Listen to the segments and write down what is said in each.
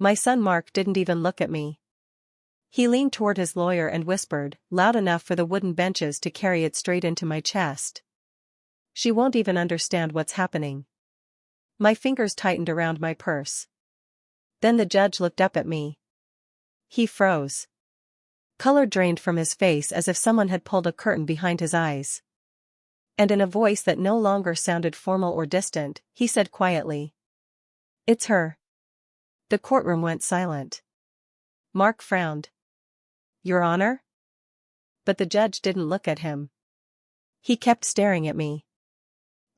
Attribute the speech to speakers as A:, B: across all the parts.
A: My son Mark didn't even look at me. He leaned toward his lawyer and whispered, loud enough for the wooden benches to carry it straight into my chest. She won't even understand what's happening. My fingers tightened around my purse. Then the judge looked up at me. He froze. Color drained from his face as if someone had pulled a curtain behind his eyes. And in a voice that no longer sounded formal or distant, he said quietly, "It's her." The courtroom went silent. Mark frowned. "Your Honor?" But the judge didn't look at him. He kept staring at me.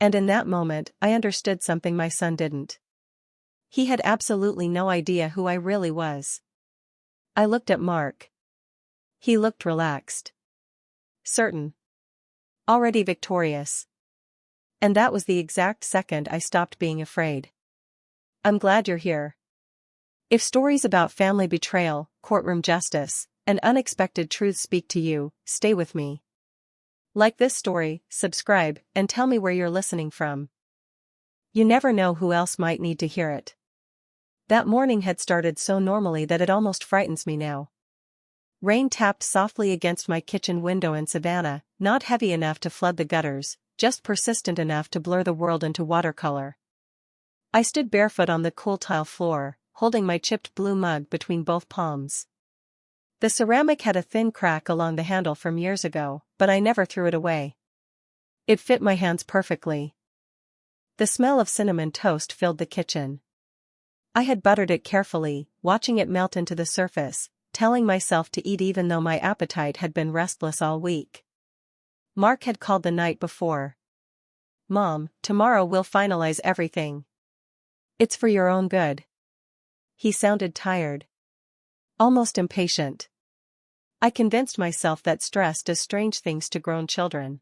A: And in that moment, I understood something my son didn't. He had absolutely no idea who I really was. I looked at Mark. He looked relaxed. Certain. Already victorious. And that was the exact second I stopped being afraid. I'm glad you're here. If stories about family betrayal, courtroom justice, and unexpected truths speak to you, stay with me. Like this story, subscribe, and tell me where you're listening from. You never know who else might need to hear it. That morning had started so normally that it almost frightens me now. Rain tapped softly against my kitchen window in Savannah, not heavy enough to flood the gutters, just persistent enough to blur the world into watercolor. I stood barefoot on the cool tile floor, holding my chipped blue mug between both palms. The ceramic had a thin crack along the handle from years ago, but I never threw it away. It fit my hands perfectly. The smell of cinnamon toast filled the kitchen. I had buttered it carefully, watching it melt into the surface, telling myself to eat even though my appetite had been restless all week. Mark had called the night before. "Mom, tomorrow we'll finalize everything. It's for your own good." He sounded tired. Almost impatient. I convinced myself that stress does strange things to grown children.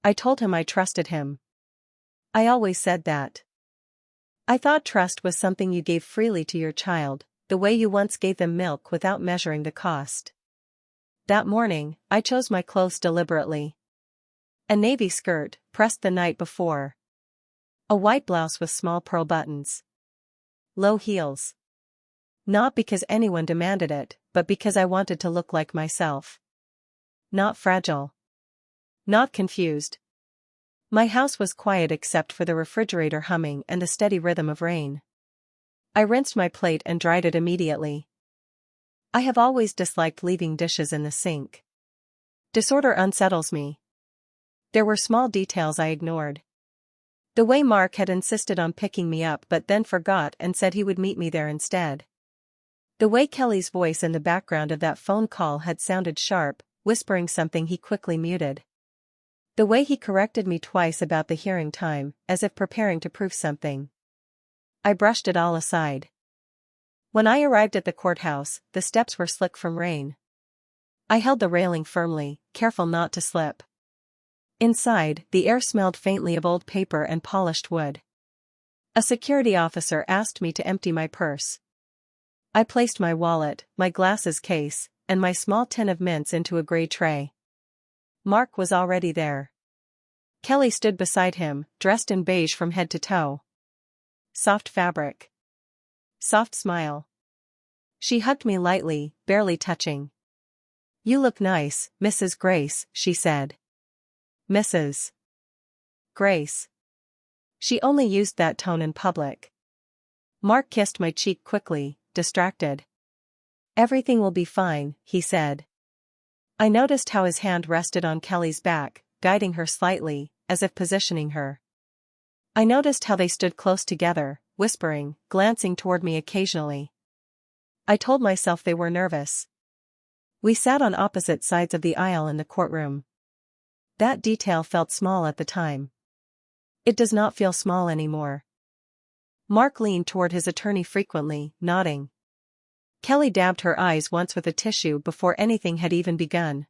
A: I told him I trusted him. I always said that. I thought trust was something you gave freely to your child, the way you once gave them milk without measuring the cost. That morning, I chose my clothes deliberately. A navy skirt, pressed the night before. A white blouse with small pearl buttons. Low heels. Not because anyone demanded it, but because I wanted to look like myself. Not fragile. Not confused. My house was quiet except for the refrigerator humming and the steady rhythm of rain. I rinsed my plate and dried it immediately. I have always disliked leaving dishes in the sink. Disorder unsettles me. There were small details I ignored. The way Mark had insisted on picking me up but then forgot and said he would meet me there instead. The way Kelly's voice in the background of that phone call had sounded sharp, whispering something he quickly muted. The way he corrected me twice about the hearing time, as if preparing to prove something. I brushed it all aside. When I arrived at the courthouse, the steps were slick from rain. I held the railing firmly, careful not to slip. Inside, the air smelled faintly of old paper and polished wood. A security officer asked me to empty my purse. I placed my wallet, my glasses case, and my small tin of mints into a gray tray. Mark was already there. Kelly stood beside him, dressed in beige from head to toe. Soft fabric. Soft smile. She hugged me lightly, barely touching. "You look nice, Mrs. Grace," she said. Mrs. Grace. She only used that tone in public. Mark kissed my cheek quickly, distracted. "Everything will be fine," he said. I noticed how his hand rested on Kelly's back, guiding her slightly, as if positioning her. I noticed how they stood close together, whispering, glancing toward me occasionally. I told myself they were nervous. We sat on opposite sides of the aisle in the courtroom. That detail felt small at the time. It does not feel small anymore. Mark leaned toward his attorney frequently, nodding. Kelly dabbed her eyes once with a tissue before anything had even begun.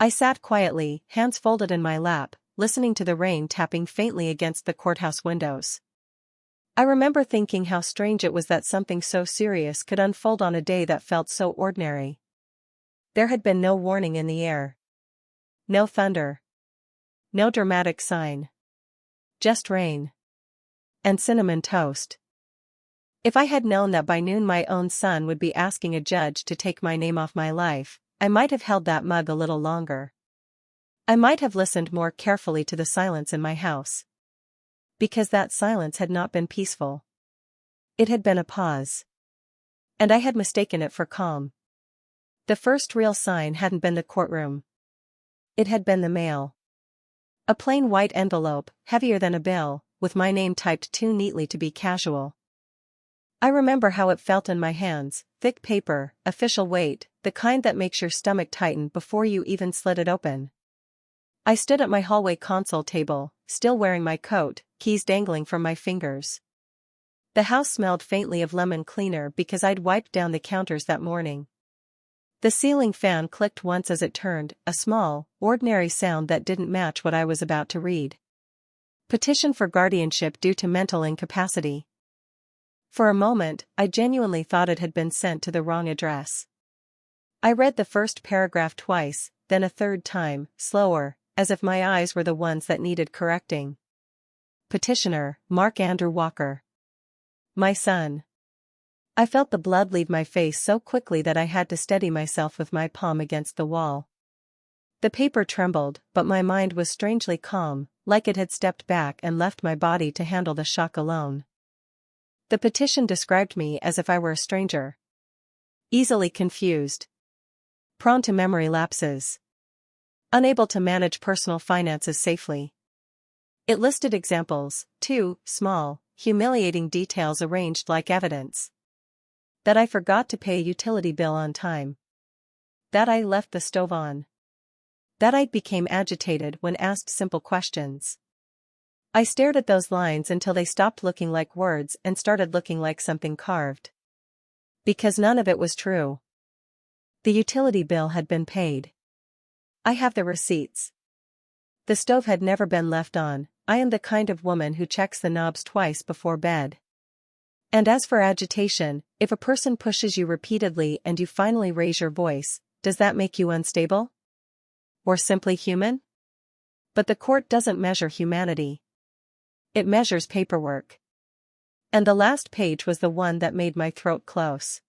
A: I sat quietly, hands folded in my lap, listening to the rain tapping faintly against the courthouse windows. I remember thinking how strange it was that something so serious could unfold on a day that felt so ordinary. There had been no warning in the air. No thunder. No dramatic sign. Just rain. And cinnamon toast. If I had known that by noon my own son would be asking a judge to take my name off my life, I might have held that mug a little longer. I might have listened more carefully to the silence in my house. Because that silence had not been peaceful. It had been a pause. And I had mistaken it for calm. The first real sign hadn't been the courtroom. It had been the mail. A plain white envelope, heavier than a bill, with my name typed too neatly to be casual. I remember how it felt in my hands, thick paper, official weight, the kind that makes your stomach tighten before you even slit it open. I stood at my hallway console table, still wearing my coat, keys dangling from my fingers. The house smelled faintly of lemon cleaner because I'd wiped down the counters that morning. The ceiling fan clicked once as it turned, a small, ordinary sound that didn't match what I was about to read. Petition for guardianship due to mental incapacity. For a moment, I genuinely thought it had been sent to the wrong address. I read the first paragraph twice, then a third time, slower, as if my eyes were the ones that needed correcting. Petitioner, Mark Andrew Walker. My son. I felt the blood leave my face so quickly that I had to steady myself with my palm against the wall. The paper trembled, but my mind was strangely calm, like it had stepped back and left my body to handle the shock alone. The petition described me as if I were a stranger. Easily confused. Prone to memory lapses. Unable to manage personal finances safely. It listed examples, too, small, humiliating details arranged like evidence. That I forgot to pay a utility bill on time. That I left the stove on. That I became agitated when asked simple questions. I stared at those lines until they stopped looking like words and started looking like something carved. Because none of it was true. The utility bill had been paid. I have the receipts. The stove had never been left on. I am the kind of woman who checks the knobs twice before bed. And as for agitation, if a person pushes you repeatedly and you finally raise your voice, does that make you unstable? Or simply human? But the court doesn't measure humanity. It measures paperwork. And the last page was the one that made my throat close.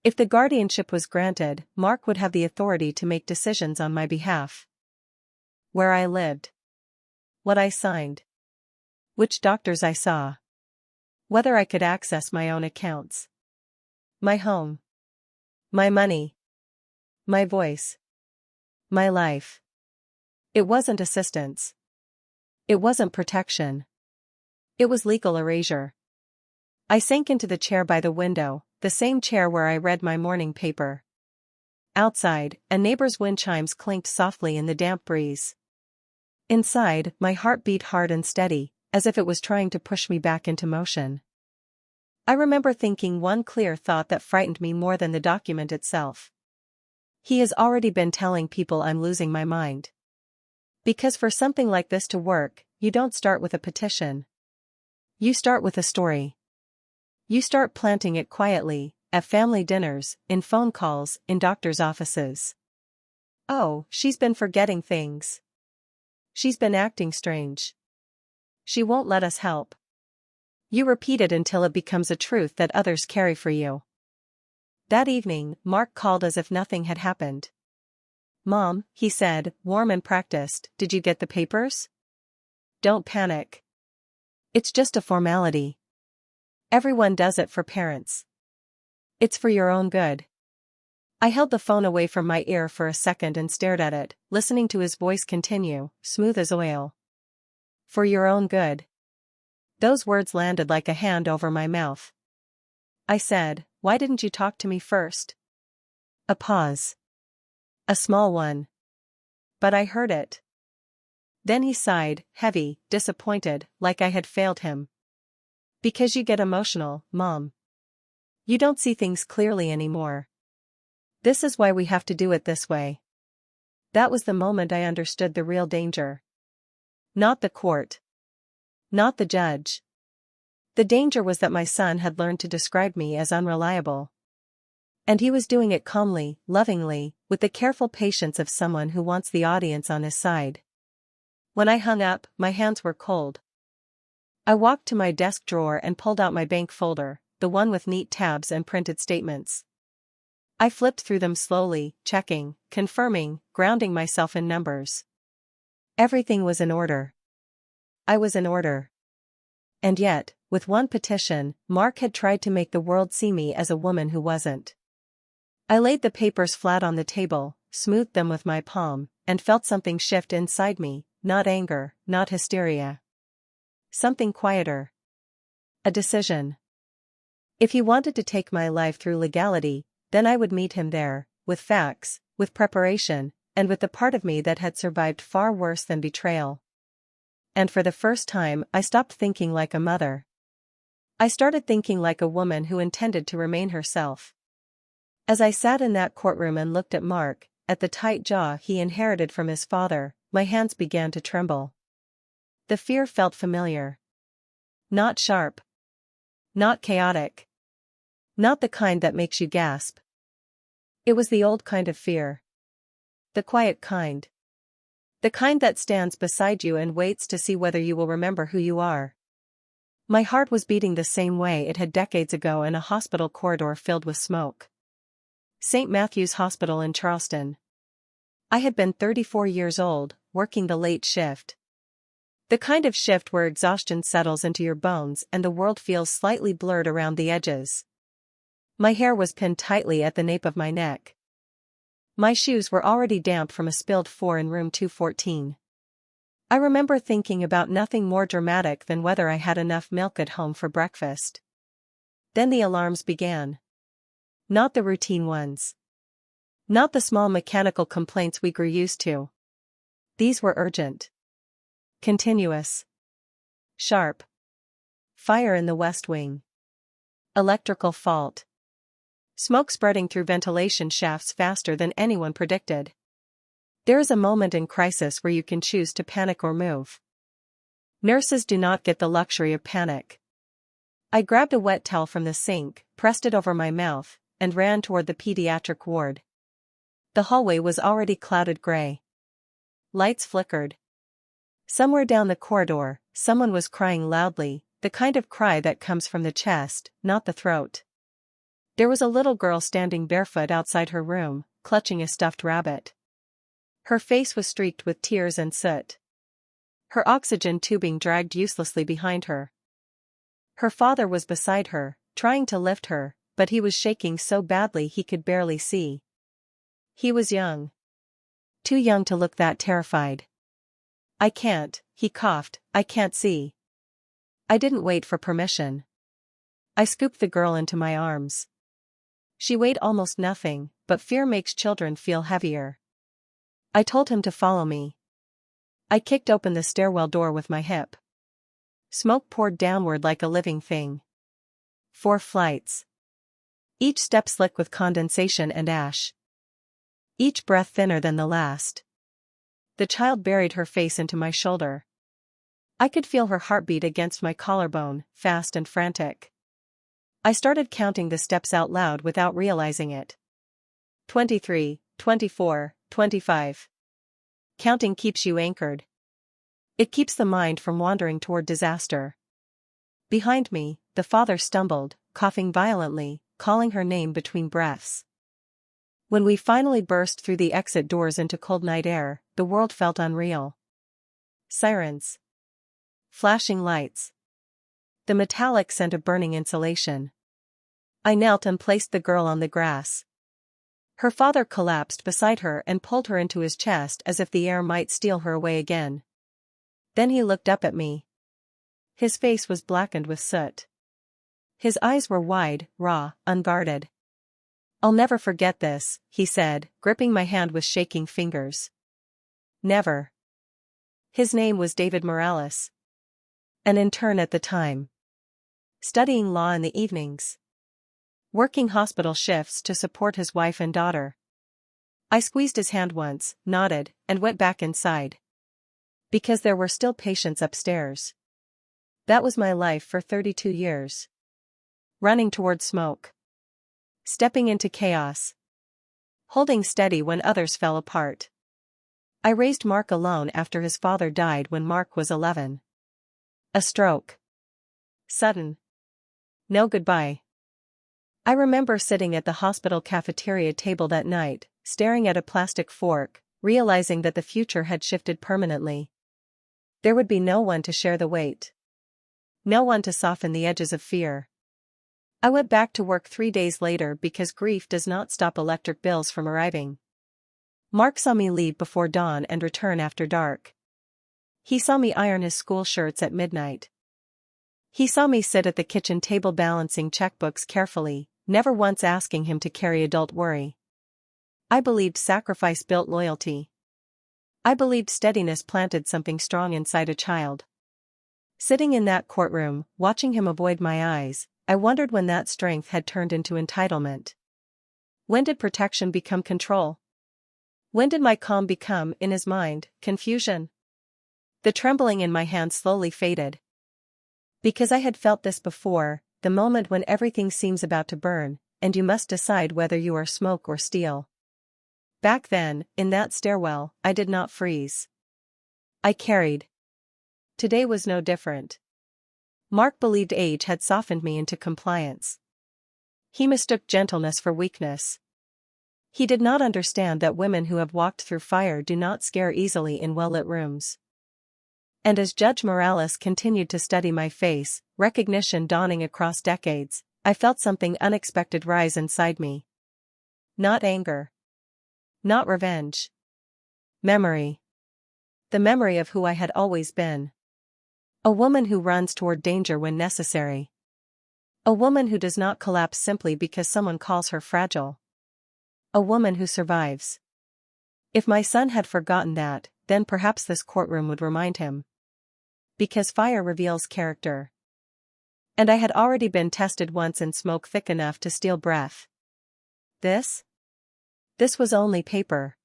A: If the guardianship was granted, Mark would have the authority to make decisions on my behalf. Where I lived. What I signed. Which doctors I saw. Whether I could access my own accounts. My home. My money. My voice. My life. It wasn't assistance. It wasn't protection. It was legal erasure. I sank into the chair by the window, the same chair where I read my morning paper. Outside, a neighbor's wind chimes clinked softly in the damp breeze. Inside, my heart beat hard and steady, as if it was trying to push me back into motion. I remember thinking one clear thought that frightened me more than the document itself. He has already been telling people I'm losing my mind. Because for something like this to work, you don't start with a petition. You start with a story. You start planting it quietly, at family dinners, in phone calls, in doctors' offices. Oh, she's been forgetting things. She's been acting strange. She won't let us help. You repeat it until it becomes a truth that others carry for you. That evening, Mark called as if nothing had happened. "Mom," he said, warm and practiced, "did you get the papers?" "Don't panic. It's just a formality. Everyone does it for parents. It's for your own good." I held the phone away from my ear for a second and stared at it, listening to his voice continue, smooth as oil. For your own good. Those words landed like a hand over my mouth. I said, "Why didn't you talk to me first?" A pause. A small one. But I heard it. Then he sighed, heavy, disappointed, like I had failed him. "Because you get emotional, Mom. You don't see things clearly anymore. This is why we have to do it this way." That was the moment I understood the real danger. Not the court. Not the judge. The danger was that my son had learned to describe me as unreliable. And he was doing it calmly, lovingly, with the careful patience of someone who wants the audience on his side. When I hung up, my hands were cold. I walked to my desk drawer and pulled out my bank folder, the one with neat tabs and printed statements. I flipped through them slowly, checking, confirming, grounding myself in numbers. Everything was in order. I was in order. And yet, with one petition, Mark had tried to make the world see me as a woman who wasn't. I laid the papers flat on the table, smoothed them with my palm, and felt something shift inside me, not anger, not hysteria. Something quieter. A decision. If he wanted to take my life through legality, then I would meet him there, with facts, with preparation, and with the part of me that had survived far worse than betrayal. And for the first time, I stopped thinking like a mother. I started thinking like a woman who intended to remain herself. As I sat in that courtroom and looked at Mark, at the tight jaw he inherited from his father, my hands began to tremble. The fear felt familiar. Not sharp. Not chaotic. Not the kind that makes you gasp. It was the old kind of fear. The quiet kind. The kind that stands beside you and waits to see whether you will remember who you are. My heart was beating the same way it had decades ago in a hospital corridor filled with smoke. St. Matthew's Hospital in Charleston. I had been 34 years old, working the late shift. The kind of shift where exhaustion settles into your bones and the world feels slightly blurred around the edges. My hair was pinned tightly at the nape of my neck. My shoes were already damp from a spilled 4 in room 214. I remember thinking about nothing more dramatic than whether I had enough milk at home for breakfast. Then the alarms began. Not the routine ones. Not the small mechanical complaints we grew used to. These were urgent. Continuous. Sharp. Fire in the West Wing. Electrical fault. Smoke spreading through ventilation shafts faster than anyone predicted. There is a moment in crisis where you can choose to panic or move. Nurses do not get the luxury of panic. I grabbed a wet towel from the sink, pressed it over my mouth, and ran toward the pediatric ward. The hallway was already clouded gray. Lights flickered. Somewhere down the corridor, someone was crying loudly, the kind of cry that comes from the chest, not the throat. There was a little girl standing barefoot outside her room, clutching a stuffed rabbit. Her face was streaked with tears and soot. Her oxygen tubing dragged uselessly behind her. Her father was beside her, trying to lift her, but he was shaking so badly he could barely see. He was young. Too young to look that terrified. "I can't," he coughed, "I can't see." I didn't wait for permission. I scooped the girl into my arms. She weighed almost nothing, but fear makes children feel heavier. I told him to follow me. I kicked open the stairwell door with my hip. Smoke poured downward like a living thing. 4 flights. Each step slick with condensation and ash. Each breath thinner than the last. The child buried her face into my shoulder. I could feel her heartbeat against my collarbone, fast and frantic. I started counting the steps out loud without realizing it. 23, 24, 25. Counting keeps you anchored. It keeps the mind from wandering toward disaster. Behind me, the father stumbled, coughing violently, calling her name between breaths. When we finally burst through the exit doors into cold night air, the world felt unreal. Sirens. Flashing lights. The metallic scent of burning insulation. I knelt and placed the girl on the grass. Her father collapsed beside her and pulled her into his chest as if the air might steal her away again. Then he looked up at me. His face was blackened with soot. His eyes were wide, raw, unguarded. "I'll never forget this," he said, gripping my hand with shaking fingers. Never. His name was David Morales. An intern at the time. Studying law in the evenings. Working hospital shifts to support his wife and daughter. I squeezed his hand once, nodded, and went back inside. Because there were still patients upstairs. That was my life for 32 years. Running toward smoke. Stepping into chaos. Holding steady when others fell apart. I raised Mark alone after his father died when Mark was 11. A stroke. Sudden. No goodbye. I remember sitting at the hospital cafeteria table that night, staring at a plastic fork, realizing that the future had shifted permanently. There would be no one to share the weight. No one to soften the edges of fear. I went back to work 3 days later because grief does not stop electric bills from arriving. Mark saw me leave before dawn and return after dark. He saw me iron his school shirts at midnight. He saw me sit at the kitchen table balancing checkbooks carefully, never once asking him to carry adult worry. I believed sacrifice built loyalty. I believed steadiness planted something strong inside a child. Sitting in that courtroom, watching him avoid my eyes, I wondered when that strength had turned into entitlement. When did protection become control? When did my calm become, in his mind, confusion? The trembling in my hand slowly faded. Because I had felt this before, the moment when everything seems about to burn, and you must decide whether you are smoke or steel. Back then, in that stairwell, I did not freeze. I carried. Today was no different. Mark believed age had softened me into compliance. He mistook gentleness for weakness. He did not understand that women who have walked through fire do not scare easily in well-lit rooms. And as Judge Morales continued to study my face, recognition dawning across decades, I felt something unexpected rise inside me. Not anger. Not revenge. Memory. The memory of who I had always been. A woman who runs toward danger when necessary. A woman who does not collapse simply because someone calls her fragile. A woman who survives. If my son had forgotten that, then perhaps this courtroom would remind him. Because fire reveals character. And I had already been tested once in smoke thick enough to steal breath. This was only paper.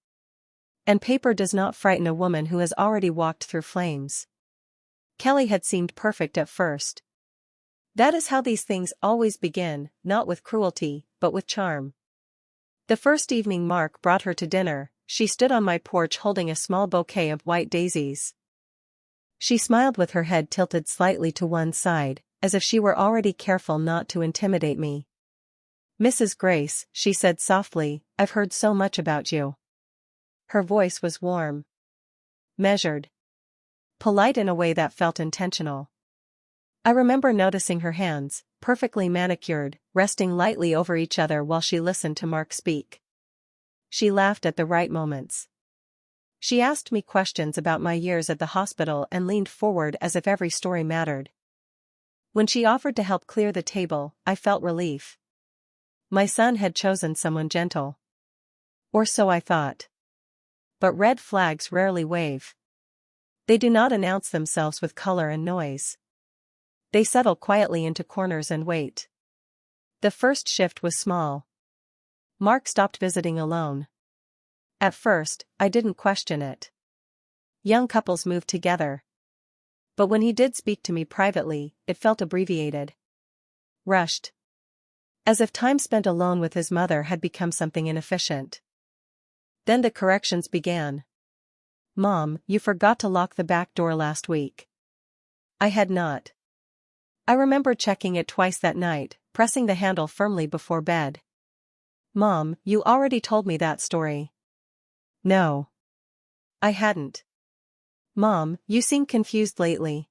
A: And paper does not frighten a woman who has already walked through flames. Kelly had seemed perfect at first. That is how these things always begin, not with cruelty, but with charm. The first evening Mark brought her to dinner, she stood on my porch holding a small bouquet of white daisies. She smiled with her head tilted slightly to one side, as if she were already careful not to intimidate me. "Mrs. Grace," she said softly, "I've heard so much about you." Her voice was warm. Measured. Polite in a way that felt intentional. I remember noticing her hands, perfectly manicured, resting lightly over each other while she listened to Mark speak. She laughed at the right moments. She asked me questions about my years at the hospital and leaned forward as if every story mattered. When she offered to help clear the table, I felt relief. My son had chosen someone gentle. Or so I thought. But red flags rarely wave. They do not announce themselves with color and noise. They settle quietly into corners and wait. The first shift was small. Mark stopped visiting alone. At first, I didn't question it. Young couples moved together. But when he did speak to me privately, it felt abbreviated. Rushed. As if time spent alone with his mother had become something inefficient. Then the corrections began. "Mom, you forgot to lock the back door last week." I had not. I remember checking it twice that night, pressing the handle firmly before bed. "Mom, you already told me that story." No. I hadn't. "Mom, you seem confused lately."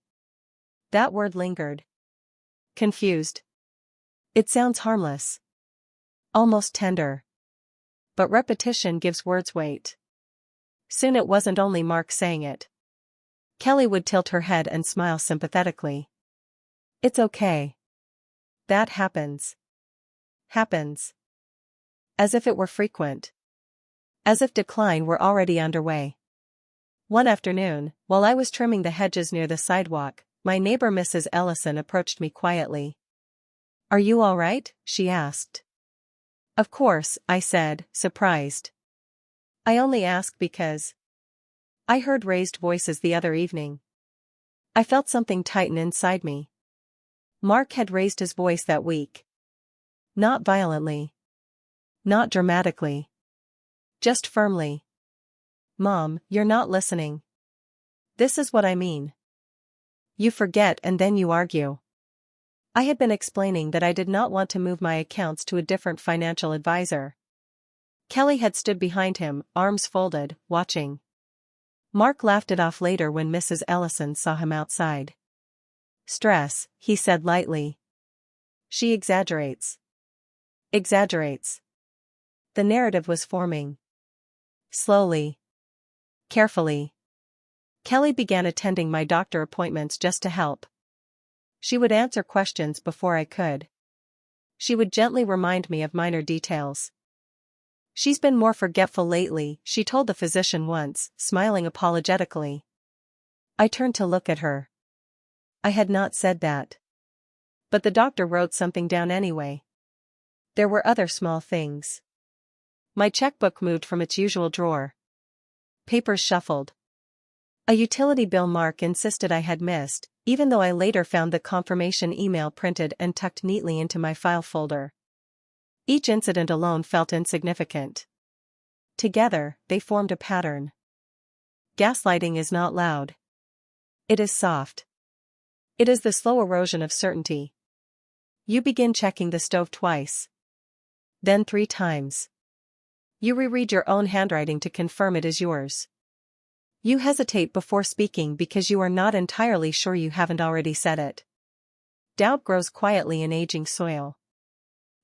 A: That word lingered. Confused. It sounds harmless. Almost tender. But repetition gives words weight. Soon it wasn't only Mark saying it. Kelly would tilt her head and smile sympathetically. "It's okay. That happens." Happens. As if it were frequent. As if decline were already underway. One afternoon, while I was trimming the hedges near the sidewalk, my neighbor Mrs. Ellison approached me quietly. "Are you all right?" she asked. "Of course," I said, surprised. "I only ask because I heard raised voices the other evening." I felt something tighten inside me. Mark had raised his voice that week. Not violently. Not dramatically. Just firmly. "Mom, you're not listening. This is what I mean. You forget and then you argue." I had been explaining that I did not want to move my accounts to a different financial advisor. Kelly had stood behind him, arms folded, watching. Mark laughed it off later when Mrs. Ellison saw him outside. "Stress," he said lightly. "She exaggerates." Exaggerates. The narrative was forming. Slowly. Carefully. Kelly began attending my doctor appointments just to help. She would answer questions before I could. She would gently remind me of minor details. "She's been more forgetful lately," she told the physician once, smiling apologetically. I turned to look at her. I had not said that. But the doctor wrote something down anyway. There were other small things. My checkbook moved from its usual drawer. Papers shuffled. A utility bill Mark insisted I had missed, even though I later found the confirmation email printed and tucked neatly into my file folder. Each incident alone felt insignificant. Together, they formed a pattern. Gaslighting is not loud. It is soft. It is the slow erosion of certainty. You begin checking the stove twice. Then 3 times. You reread your own handwriting to confirm it is yours. You hesitate before speaking because you are not entirely sure you haven't already said it. Doubt grows quietly in aging soil.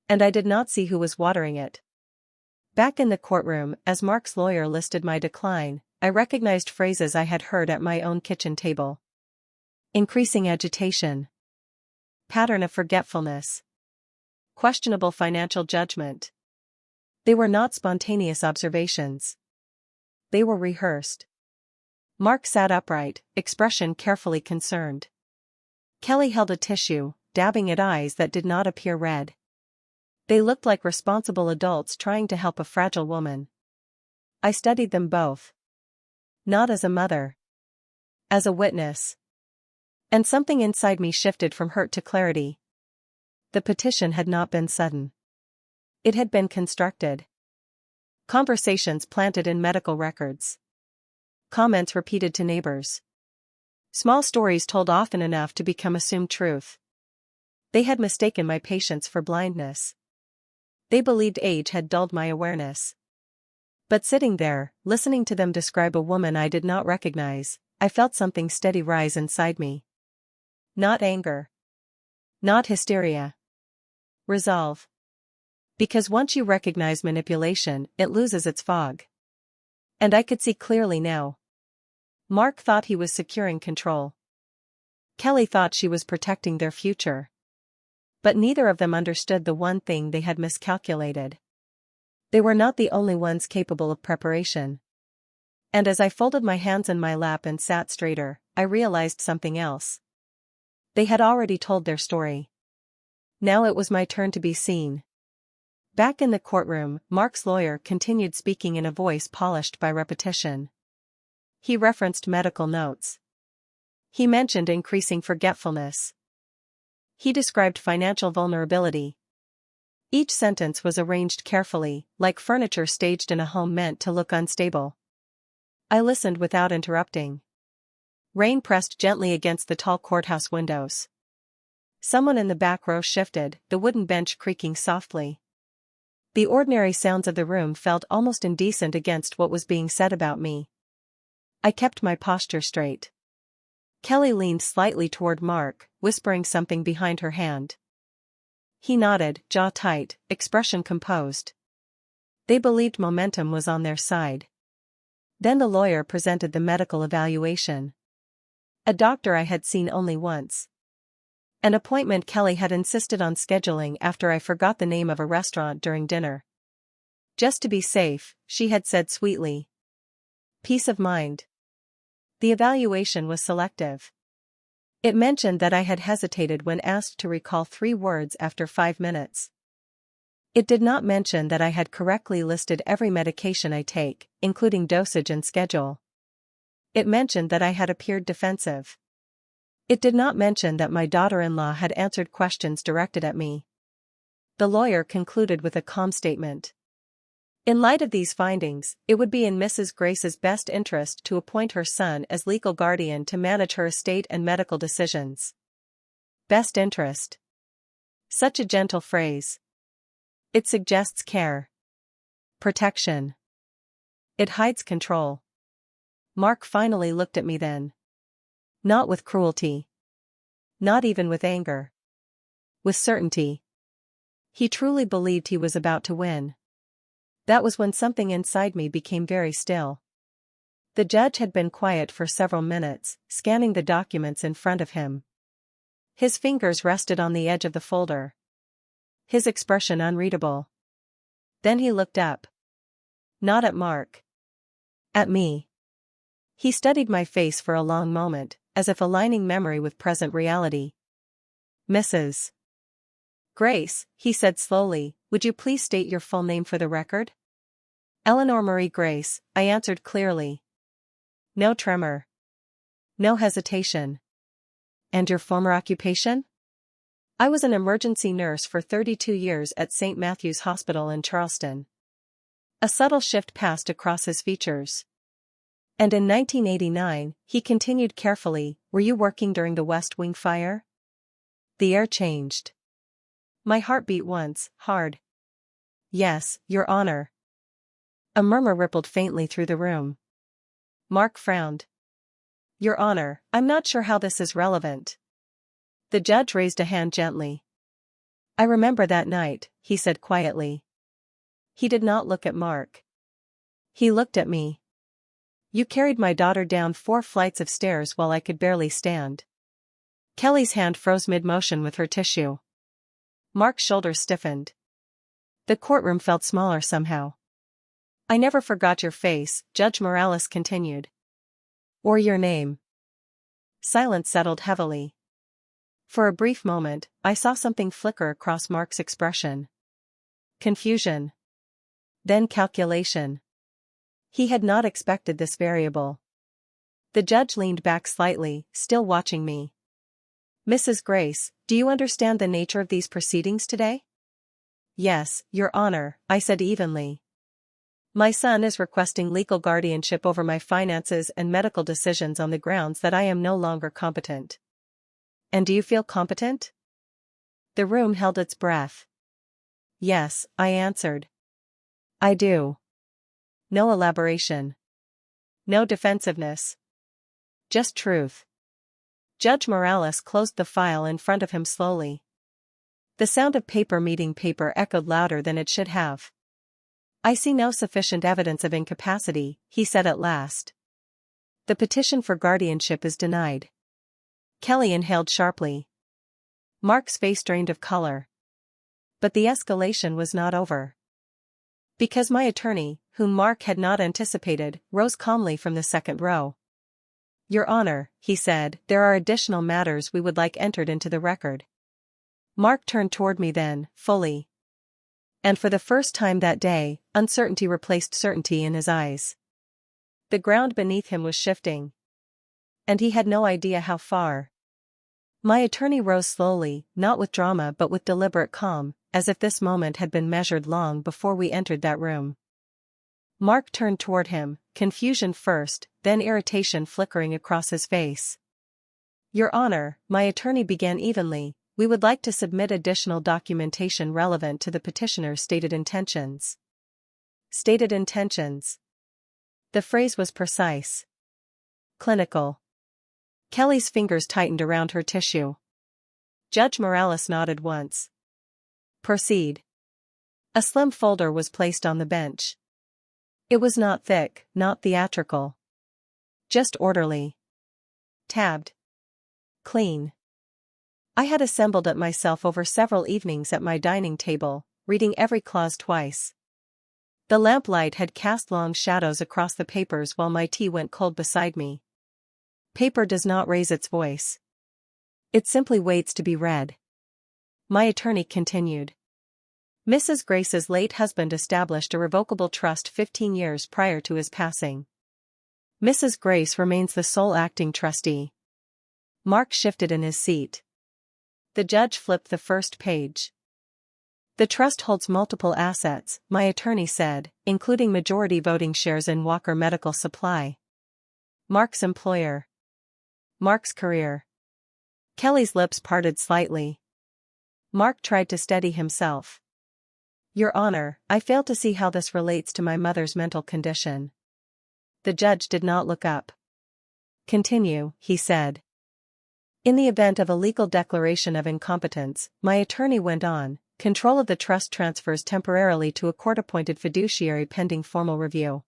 A: And I did not see who was watering it. Back in the courtroom, as Mark's lawyer listed my decline, I recognized phrases I had heard at my own kitchen table. Increasing agitation. Pattern of forgetfulness. Questionable financial judgment. They were not spontaneous observations. They were rehearsed. Mark sat upright, expression carefully concerned. Kelly held a tissue, dabbing at eyes that did not appear red. They looked like responsible adults trying to help a fragile woman. I studied them both. Not as a mother. As a witness. And something inside me shifted from hurt to clarity. The petition had not been sudden. It had been constructed. Conversations planted in medical records. Comments repeated to neighbors. Small stories told often enough to become assumed truth. They had mistaken my patience for blindness. They believed age had dulled my awareness. But sitting there, listening to them describe a woman I did not recognize, I felt something steady rise inside me. Not anger. Not hysteria. Resolve. Because once you recognize manipulation, it loses its fog. And I could see clearly now. Mark thought he was securing control. Kelly thought she was protecting their future. But neither of them understood the one thing they had miscalculated. They were not the only ones capable of preparation. And as I folded my hands in my lap and sat straighter, I realized something else. They had already told their story. Now it was my turn to be seen. Back in the courtroom, Mark's lawyer continued speaking in a voice polished by repetition. He referenced medical notes. He mentioned increasing forgetfulness. He described financial vulnerability. Each sentence was arranged carefully, like furniture staged in a home meant to look unstable. I listened without interrupting. Rain pressed gently against the tall courthouse windows. Someone in the back row shifted, the wooden bench creaking softly. The ordinary sounds of the room felt almost indecent against what was being said about me. I kept my posture straight. Kelly leaned slightly toward Mark, whispering something behind her hand. He nodded, jaw tight, expression composed. They believed momentum was on their side. Then the lawyer presented the medical evaluation. A doctor I had seen only once. An appointment Kelly had insisted on scheduling after I forgot the name of a restaurant during dinner. Just to be safe, she had said sweetly. Peace of mind. The evaluation was selective. It mentioned that I had hesitated when asked to recall 3 words after 5 minutes. It did not mention that I had correctly listed every medication I take, including dosage and schedule. It mentioned that I had appeared defensive. It did not mention that my daughter-in-law had answered questions directed at me. The lawyer concluded with a calm statement. In light of these findings, it would be in Mrs. Grace's best interest to appoint her son as legal guardian to manage her estate and medical decisions. Best interest. Such a gentle phrase. It suggests care. Protection. It hides control. Mark finally looked at me then. Not with cruelty. Not even with anger. With certainty. He truly believed he was about to win. That was when something inside me became very still. The judge had been quiet for several minutes, scanning the documents in front of him. His fingers rested on the edge of the folder. His expression unreadable. Then he looked up. Not at Mark. At me. He studied my face for a long moment, as if aligning memory with present reality. Mrs. Grace, he said slowly, would you please state your full name for the record? Eleanor Marie Grace, I answered clearly. No tremor. No hesitation. And your former occupation? I was an emergency nurse for 32 years at St. Matthew's Hospital in Charleston. A subtle shift passed across his features. And in 1989, he continued carefully, were you working during the West Wing fire? The air changed. My heart beat once, hard. Yes, Your Honor. A murmur rippled faintly through the room. Mark frowned. Your Honor, I'm not sure how this is relevant. The judge raised a hand gently. I remember that night, he said quietly. He did not look at Mark. He looked at me. You carried my daughter down 4 flights of stairs while I could barely stand. Kelly's hand froze mid-motion with her tissue. Mark's shoulders stiffened. The courtroom felt smaller somehow. I never forgot your face, Judge Morales continued. Or your name. Silence settled heavily. For a brief moment, I saw something flicker across Mark's expression. Confusion. Then calculation. He had not expected this variable. The judge leaned back slightly, still watching me. Mrs. Grace, do you understand the nature of these proceedings today? Yes, Your Honor, I said evenly. My son is requesting legal guardianship over my finances and medical decisions on the grounds that I am no longer competent. And do you feel competent? The room held its breath. Yes, I answered. I do. No elaboration. No defensiveness. Just truth. Judge Morales closed the file in front of him slowly. The sound of paper meeting paper echoed louder than it should have. I see no sufficient evidence of incapacity, he said at last. The petition for guardianship is denied. Kelly inhaled sharply. Mark's face drained of color. But the escalation was not over. Because my attorney, whom Mark had not anticipated, rose calmly from the second row. Your Honor, he said, there are additional matters we would like entered into the record. Mark turned toward me then, fully. And for the first time that day, uncertainty replaced certainty in his eyes. The ground beneath him was shifting. And he had no idea how far. My attorney rose slowly, not with drama but with deliberate calm, as if this moment had been measured long before we entered that room. Mark turned toward him, confusion first, then irritation flickering across his face. Your Honor, my attorney began evenly, we would like to submit additional documentation relevant to the petitioner's stated intentions. Stated intentions. The phrase was precise. Clinical. Kelly's fingers tightened around her tissue. Judge Morales nodded once. Proceed. A slim folder was placed on the bench. It was not thick, not theatrical. Just orderly. Tabbed. Clean. I had assembled it myself over several evenings at my dining table, reading every clause twice. The lamplight had cast long shadows across the papers while my tea went cold beside me. Paper does not raise its voice. It simply waits to be read. My attorney continued. Mrs. Grace's late husband established a revocable trust 15 years prior to his passing. Mrs. Grace remains the sole acting trustee. Mark shifted in his seat. The judge flipped the first page. The trust holds multiple assets, my attorney said, including majority voting shares in Walker Medical Supply. Mark's employer. Mark's career. Kelly's lips parted slightly. Mark tried to steady himself. Your Honor, I fail to see how this relates to my mother's mental condition. The judge did not look up. Continue, he said. In the event of a legal declaration of incompetence, my attorney went on, control of the trust transfers temporarily to a court-appointed fiduciary pending formal review.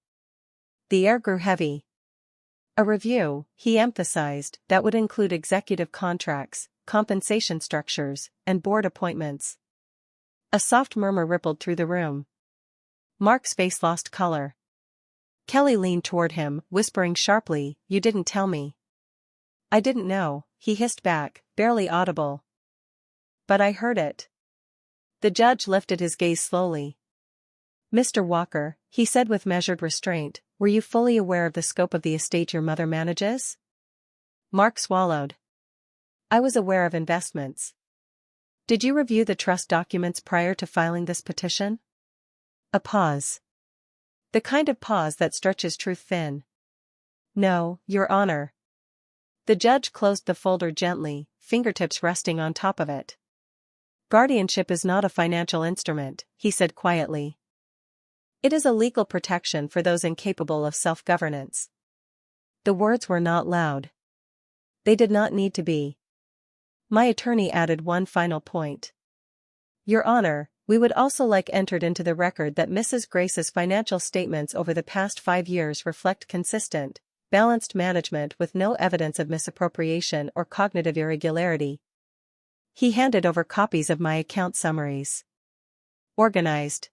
A: The air grew heavy. A review, he emphasized, that would include executive contracts, compensation structures, and board appointments. A soft murmur rippled through the room. Mark's face lost color. Kelly leaned toward him, whispering sharply, "You didn't tell me." "I didn't know," he hissed back, barely audible. "But I heard it." The judge lifted his gaze slowly. "Mr. Walker," he said with measured restraint, "were you fully aware of the scope of the estate your mother manages?" Mark swallowed. "I was aware of investments." "Did you review the trust documents prior to filing this petition?" A pause. The kind of pause that stretches truth thin. "No, Your Honor." The judge closed the folder gently, fingertips resting on top of it. "Guardianship is not a financial instrument," he said quietly. "It is a legal protection for those incapable of self-governance." The words were not loud. They did not need to be. My attorney added one final point. "Your Honor, we would also like entered into the record that Mrs. Grace's financial statements over the past 5 years reflect consistent, balanced management with no evidence of misappropriation or cognitive irregularity." He handed over copies of my account summaries. Organized.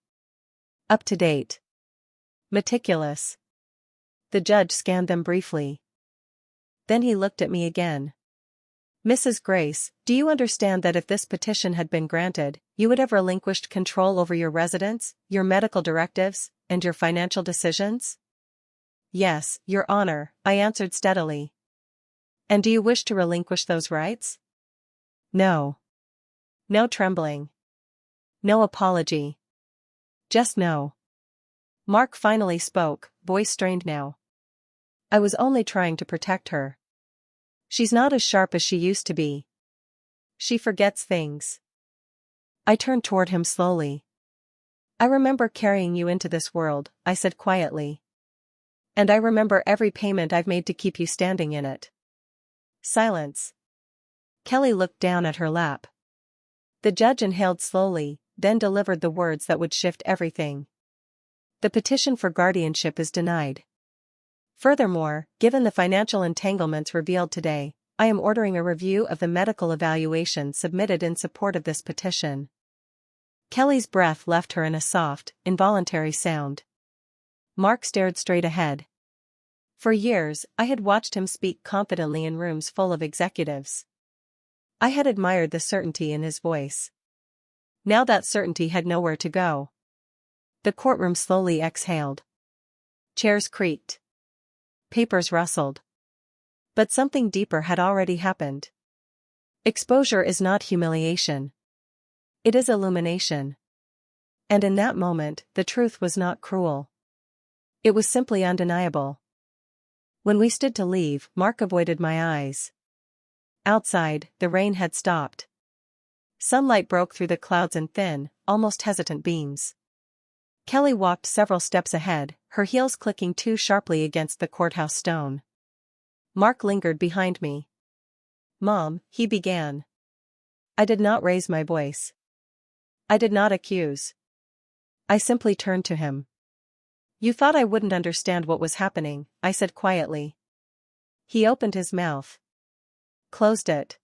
A: Up to date. Meticulous. The judge scanned them briefly. Then he looked at me again. "Mrs. Grace, do you understand that if this petition had been granted, you would have relinquished control over your residence, your medical directives, and your financial decisions?" "Yes, Your Honor," I answered steadily. "And do you wish to relinquish those rights?" "No." No trembling. No apology. Just no. Mark finally spoke, voice strained now. "I was only trying to protect her. She's not as sharp as she used to be. She forgets things." I turned toward him slowly. "I remember carrying you into this world," I said quietly. "And I remember every payment I've made to keep you standing in it." Silence. Kelly looked down at her lap. The judge inhaled slowly, then delivered the words that would shift everything. "The petition for guardianship is denied. Furthermore, given the financial entanglements revealed today, I am ordering a review of the medical evaluation submitted in support of this petition." Kelly's breath left her in a soft, involuntary sound. Mark stared straight ahead. For years, I had watched him speak confidently in rooms full of executives. I had admired the certainty in his voice. Now that certainty had nowhere to go. The courtroom slowly exhaled. Chairs creaked. Papers rustled. But something deeper had already happened. Exposure is not humiliation. It is illumination. And in that moment, the truth was not cruel. It was simply undeniable. When we stood to leave, Mark avoided my eyes. Outside, the rain had stopped. Sunlight broke through the clouds in thin, almost hesitant beams. Kelly walked several steps ahead, her heels clicking too sharply against the courthouse stone. Mark lingered behind me. "Mom," he began. I did not raise my voice. I did not accuse. I simply turned to him. "You thought I wouldn't understand what was happening," I said quietly. He opened his mouth. Closed it.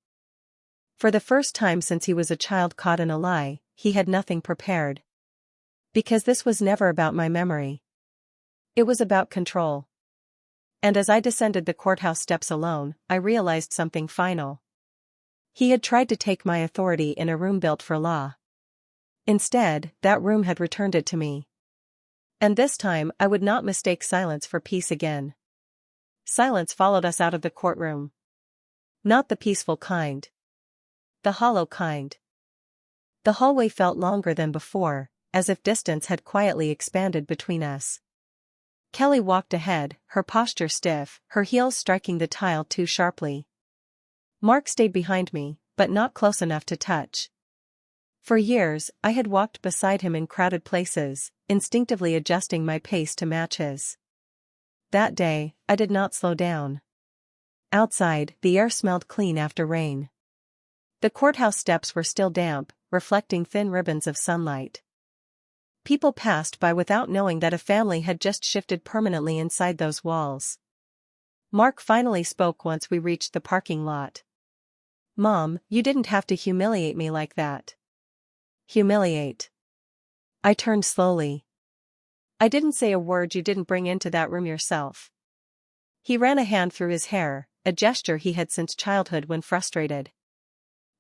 A: For the first time since he was a child caught in a lie, he had nothing prepared. Because this was never about my memory. It was about control. And as I descended the courthouse steps alone, I realized something final. He had tried to take my authority in a room built for law. Instead, that room had returned it to me. And this time I would not mistake silence for peace again. Silence followed us out of the courtroom. Not the peaceful kind. The hollow kind. The hallway felt longer than before, as if distance had quietly expanded between us. Kelly walked ahead, her posture stiff, her heels striking the tile too sharply. Mark stayed behind me, but not close enough to touch. For years, I had walked beside him in crowded places, instinctively adjusting my pace to match his. That day, I did not slow down. Outside, the air smelled clean after rain. The courthouse steps were still damp, reflecting thin ribbons of sunlight. People passed by without knowing that a family had just shifted permanently inside those walls. Mark finally spoke once we reached the parking lot. "Mom, you didn't have to humiliate me like that." "Humiliate?" I turned slowly. "I didn't say a word you didn't bring into that room yourself." He ran a hand through his hair, a gesture he had since childhood when frustrated.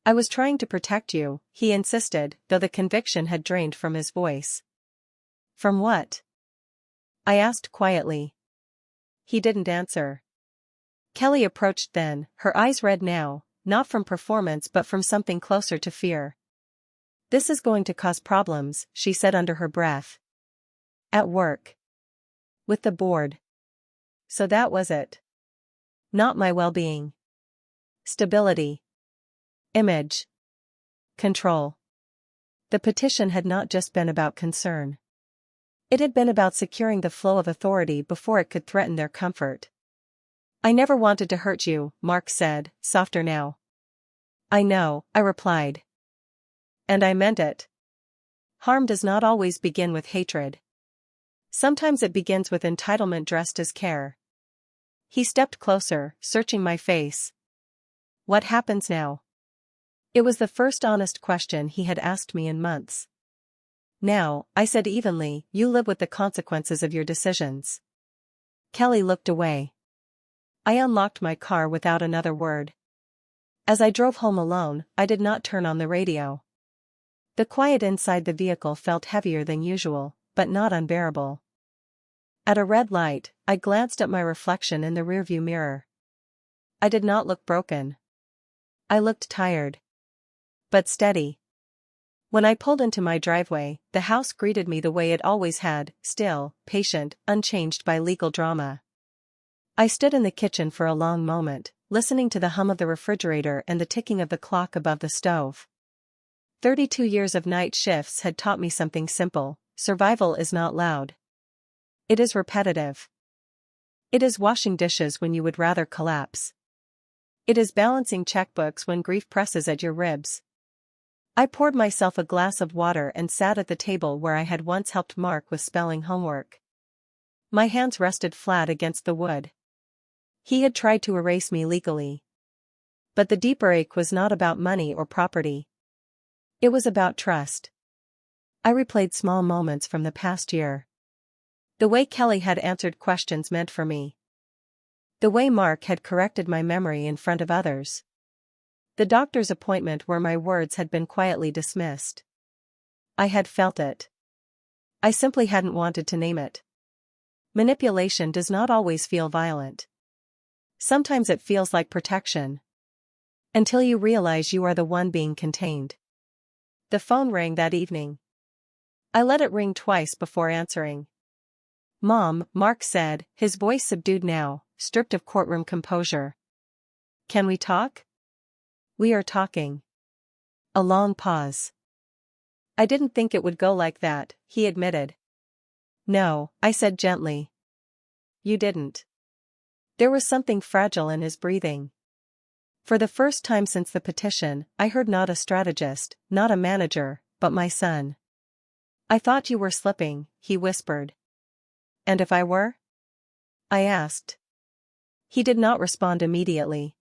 A: "I was trying to protect you," he insisted, though the conviction had drained from his voice. "From what?" I asked quietly. He didn't answer. Kelly approached then, her eyes red now, not from performance but from something closer to fear. "This is going to cause problems," she said under her breath. "At work. With the board." So that was it. Not my well-being. Stability. Image. Control. The petition had not just been about concern. It had been about securing the flow of authority before it could threaten their comfort. "I never wanted to hurt you," Mark said, softer now. "I know," I replied. "And I meant it. Harm does not always begin with hatred. Sometimes it begins with entitlement dressed as care." He stepped closer, searching my face. "What happens now?" It was the first honest question he had asked me in months. "Now," I said evenly, "you live with the consequences of your decisions." Kelly looked away. I unlocked my car without another word. As I drove home alone, I did not turn on the radio. The quiet inside the vehicle felt heavier than usual, but not unbearable. At a red light, I glanced at my reflection in the rearview mirror. I did not look broken. I looked tired. But steady. When I pulled into my driveway, the house greeted me the way it always had, still, patient, unchanged by legal drama. I stood in the kitchen for a long moment, listening to the hum of the refrigerator and the ticking of the clock above the stove. 32 years of night shifts had taught me something simple: survival is not loud. It is repetitive. It is washing dishes when you would rather collapse. It is balancing checkbooks when grief presses at your ribs. I poured myself a glass of water and sat at the table where I had once helped Mark with spelling homework. My hands rested flat against the wood. He had tried to erase me legally. But the deeper ache was not about money or property. It was about trust. I replayed small moments from the past year. The way Kelly had answered questions meant for me. The way Mark had corrected my memory in front of others. The doctor's appointment where my words had been quietly dismissed. I had felt it. I simply hadn't wanted to name it. Manipulation does not always feel violent. Sometimes it feels like protection. Until you realize you are the one being contained. The phone rang that evening. I let it ring twice before answering. "Mom," Mark said, his voice subdued now, stripped of courtroom composure. "Can we talk?" "We are talking." A long pause. "I didn't think it would go like that," he admitted. "No," I said gently. "You didn't." There was something fragile in his breathing. For the first time since the petition, I heard not a strategist, not a manager, but my son. "I thought you were slipping," he whispered. "And if I were?" I asked. He did not respond immediately.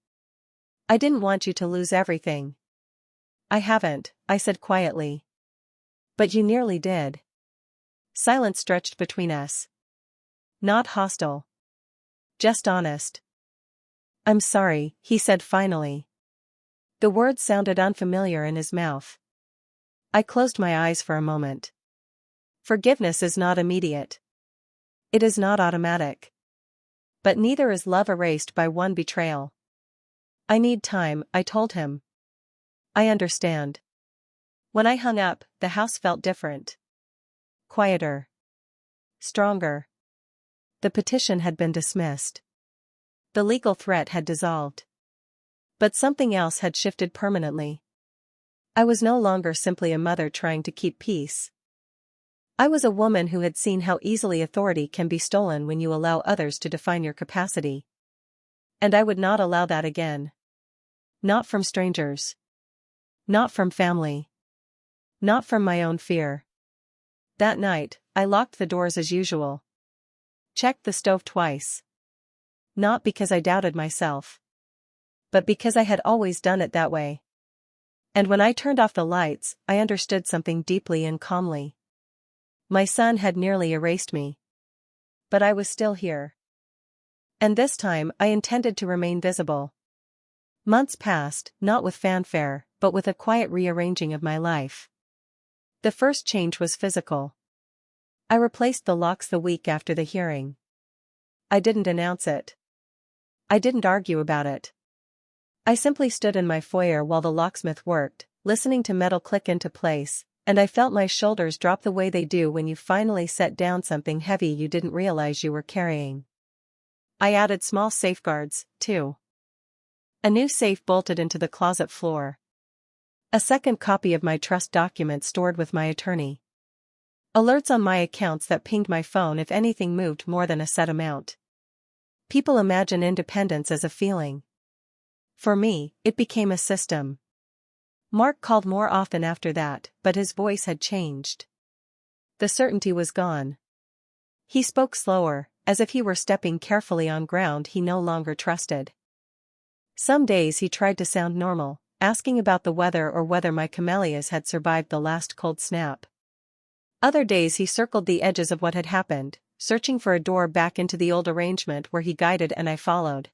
A: "I didn't want you to lose everything." "I haven't," I said quietly. "But you nearly did." Silence stretched between us. Not hostile. Just honest. "I'm sorry," he said finally. The words sounded unfamiliar in his mouth. I closed my eyes for a moment. Forgiveness is not immediate. It is not automatic. But neither is love erased by one betrayal. "I need time," I told him. "I understand." When I hung up, the house felt different. Quieter. Stronger. The petition had been dismissed. The legal threat had dissolved. But something else had shifted permanently. I was no longer simply a mother trying to keep peace. I was a woman who had seen how easily authority can be stolen when you allow others to define your capacity. And I would not allow that again. Not from strangers. Not from family. Not from my own fear. That night, I locked the doors as usual. Checked the stove twice. Not because I doubted myself, but because I had always done it that way. And when I turned off the lights, I understood something deeply and calmly. My son had nearly erased me. But I was still here. And this time I intended to remain visible. Months passed, not with fanfare, but with a quiet rearranging of my life. The first change was physical. I replaced the locks the week after the hearing. I didn't announce it. I didn't argue about it. I simply stood in my foyer while the locksmith worked, listening to metal click into place, and I felt my shoulders drop the way they do when you finally set down something heavy you didn't realize you were carrying. I added small safeguards, too. A new safe bolted into the closet floor. A second copy of my trust document stored with my attorney. Alerts on my accounts that pinged my phone if anything moved more than a set amount. People imagine independence as a feeling. For me, it became a system. Mark called more often after that, but his voice had changed. The certainty was gone. He spoke slower, as if he were stepping carefully on ground he no longer trusted. Some days he tried to sound normal, asking about the weather or whether my camellias had survived the last cold snap. Other days he circled the edges of what had happened, searching for a door back into the old arrangement where he guided and I followed.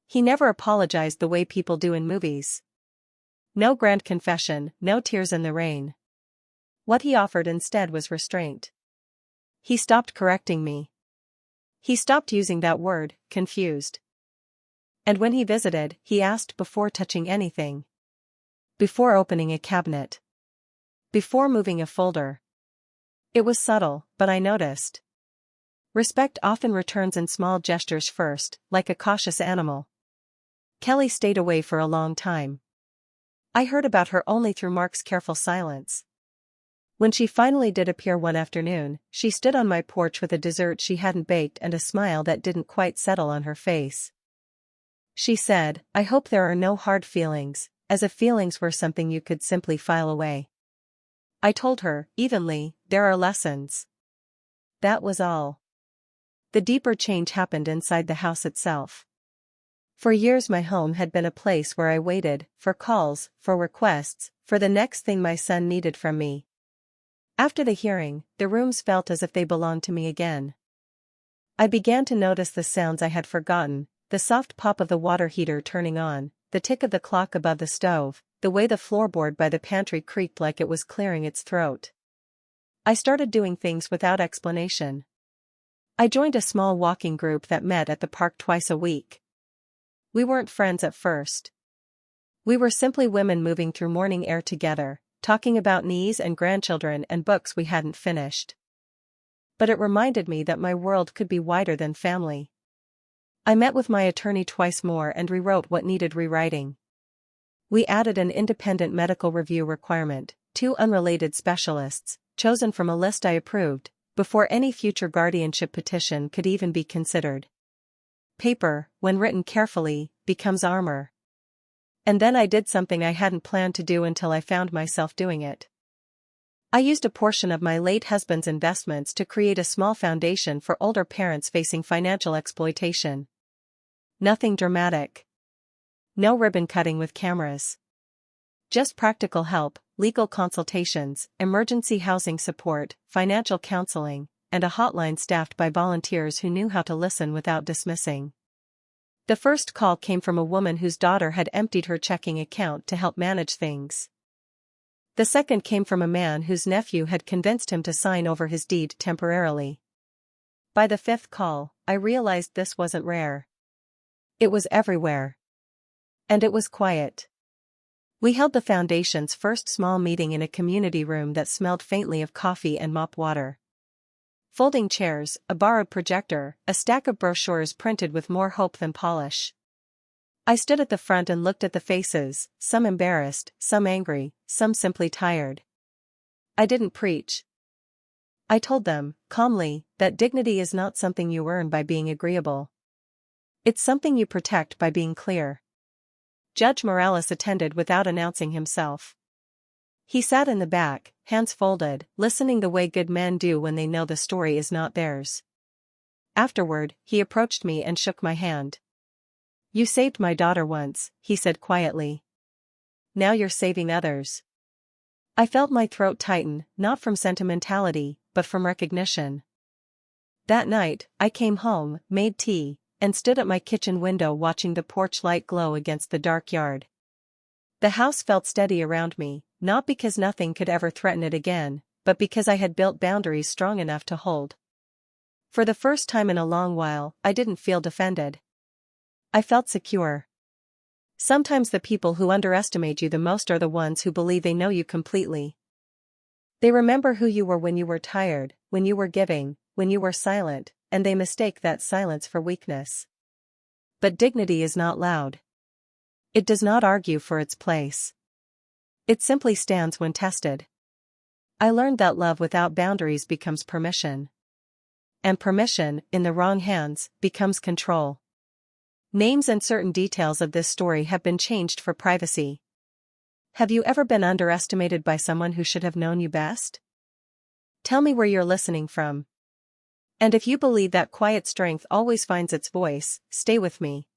A: He never apologized the way people do in movies. No grand confession, no tears in the rain. What he offered instead was restraint. He stopped correcting me. He stopped using that word, confused. And when he visited, he asked before touching anything. Before opening a cabinet. Before moving a folder. It was subtle, but I noticed. Respect often returns in small gestures first, like a cautious animal. Kelly stayed away for a long time. I heard about her only through Mark's careful silence. When she finally did appear one afternoon, she stood on my porch with a dessert she hadn't baked and a smile that didn't quite settle on her face. She said, "I hope there are no hard feelings," as if feelings were something you could simply file away. I told her, evenly, "There are lessons." That was all. The deeper change happened inside the house itself. For years my home had been a place where I waited, for calls, for requests, for the next thing my son needed from me. After the hearing, the rooms felt as if they belonged to me again. I began to notice the sounds I had forgotten, the soft pop of the water heater turning on, the tick of the clock above the stove, the way the floorboard by the pantry creaked like it was clearing its throat. I started doing things without explanation. I joined a small walking group that met at the park twice a week. We weren't friends at first. We were simply women moving through morning air together, talking about knees and grandchildren and books we hadn't finished. But it reminded me that my world could be wider than family. I met with my attorney twice more and rewrote what needed rewriting. We added an independent medical review requirement, 2 unrelated specialists, chosen from a list I approved, before any future guardianship petition could even be considered. Paper, when written carefully, becomes armor. And then I did something I hadn't planned to do until I found myself doing it. I used a portion of my late husband's investments to create a small foundation for older parents facing financial exploitation. Nothing dramatic. No ribbon cutting with cameras. Just practical help, legal consultations, emergency housing support, financial counseling, and a hotline staffed by volunteers who knew how to listen without dismissing. The first call came from a woman whose daughter had emptied her checking account to help manage things. The second came from a man whose nephew had convinced him to sign over his deed temporarily. By the 5th call, I realized this wasn't rare. It was everywhere. And it was quiet. We held the foundation's first small meeting in a community room that smelled faintly of coffee and mop water. Folding chairs, a borrowed projector, a stack of brochures printed with more hope than polish. I stood at the front and looked at the faces, some embarrassed, some angry, some simply tired. I didn't preach. I told them, calmly, that dignity is not something you earn by being agreeable. It's something you protect by being clear. Judge Morales attended without announcing himself. He sat in the back, hands folded, listening the way good men do when they know the story is not theirs. Afterward, he approached me and shook my hand. "You saved my daughter once," he said quietly. "Now you're saving others." I felt my throat tighten, not from sentimentality, but from recognition. That night, I came home, made tea, and stood at my kitchen window watching the porch light glow against the dark yard. The house felt steady around me, not because nothing could ever threaten it again, but because I had built boundaries strong enough to hold. For the first time in a long while, I didn't feel defended. I felt secure. Sometimes the people who underestimate you the most are the ones who believe they know you completely. They remember who you were when you were tired, when you were giving, when you were silent, and they mistake that silence for weakness. But dignity is not loud. It does not argue for its place. It simply stands when tested. I learned that love without boundaries becomes permission. And permission, in the wrong hands, becomes control. Names and certain details of this story have been changed for privacy. Have you ever been underestimated by someone who should have known you best? Tell me where you're listening from. And if you believe that quiet strength always finds its voice, stay with me.